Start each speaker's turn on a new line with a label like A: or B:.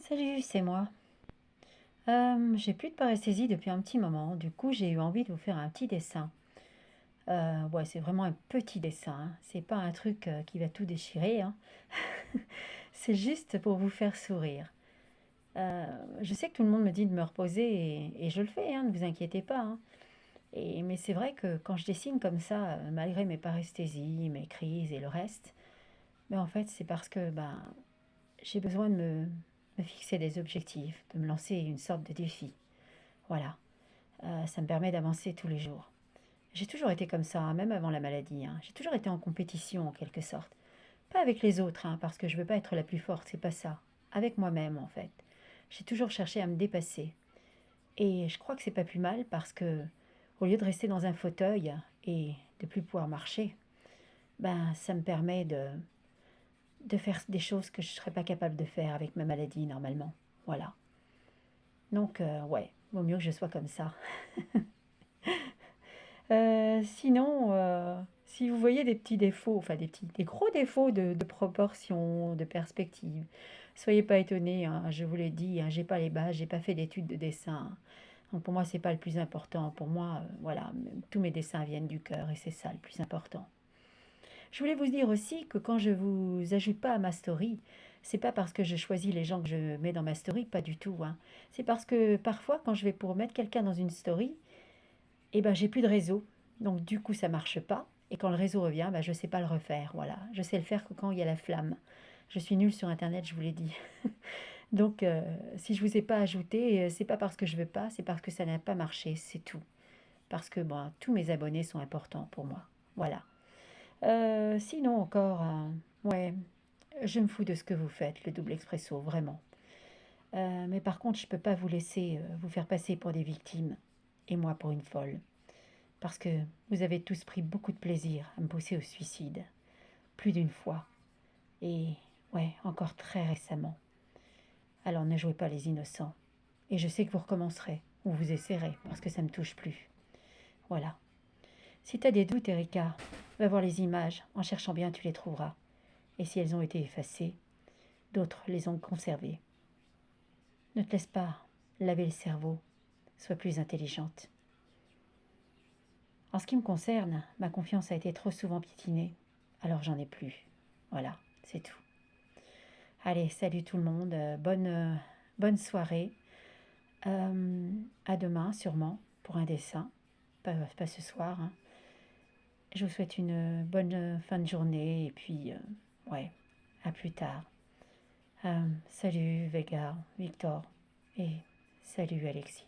A: Salut, c'est moi. J'ai plus de paresthésie depuis un petit moment. Du coup, j'ai eu envie de vous faire un petit dessin. Ouais, c'est vraiment un petit dessin, hein. C'est pas un truc qui va tout déchirer, hein. C'est juste pour vous faire sourire. Euh, je sais que tout le monde me dit de me reposer et je le fais, hein, ne vous inquiétez pas, hein. Mais c'est vrai que quand je dessine comme ça, malgré mes paresthésies, mes crises et le reste, mais en fait, c'est parce que j'ai besoin de me fixer des objectifs, de me lancer une sorte de défi. Voilà. Ça me permet d'avancer tous les jours. J'ai toujours été comme ça, hein, même avant la maladie, hein. J'ai toujours été en compétition en quelque sorte. Pas avec les autres, hein, parce que je veux pas être la plus forte, c'est pas ça. Avec moi-même en fait. J'ai toujours cherché à me dépasser. Et je crois que c'est pas plus mal parce que au lieu de rester dans un fauteuil et de plus pouvoir marcher, ça me permet de faire des choses que je serais pas capable de faire avec ma maladie normalement. Voilà. Donc ouais, vaut mieux que je sois comme ça. Sinon, si vous voyez des petits défauts, enfin des gros défauts de proportion, de perspective, soyez pas étonnés, hein, je vous l'ai dit, hein, j'ai pas les bases, j'ai pas fait d'études de dessin. Donc pour moi, c'est pas le plus important. Pour moi, voilà, tous mes dessins viennent du cœur et c'est ça le plus important. Je voulais vous dire aussi que quand je vous ajoute pas à ma story, c'est pas parce que je choisis les gens que je mets dans ma story, pas du tout, hein. C'est parce que parfois, quand je vais pour mettre quelqu'un dans une story, j'ai plus de réseau. Donc du coup, ça marche pas. Et quand le réseau revient, je sais pas le refaire. Voilà, je sais le faire que quand il y a la flamme. Je suis nulle sur Internet, je vous l'ai dit. Donc, si je vous ai pas ajouté, c'est pas parce que je veux pas, c'est parce que ça n'a pas marché, c'est tout. Parce que bon, tous mes abonnés sont importants pour moi. Voilà. Sinon encore, ouais, je me fous de ce que vous faites, le double expresso, vraiment. Mais par contre, je peux pas vous laisser vous faire passer pour des victimes et moi pour une folle. Parce que vous avez tous pris beaucoup de plaisir à me pousser au suicide, plus d'une fois, et ouais, encore très récemment. Alors ne jouez pas les innocents. Et je sais que vous recommencerez, ou vous essaierez, parce que ça ne me touche plus. Voilà. Si t'as des doutes, Erika, va voir les images, en cherchant bien tu les trouveras. Et si elles ont été effacées, d'autres les ont conservées. Ne te laisse pas laver le cerveau, sois plus intelligente. En ce qui me concerne, ma confiance a été trop souvent piétinée, alors j'en ai plus. Voilà, c'est tout. Allez, salut tout le monde, bonne soirée. À demain, sûrement, pour un dessin. Pas ce soir, hein. Je vous souhaite une bonne fin de journée et puis, ouais, à plus tard. Salut Vega, Victor et salut Alexis.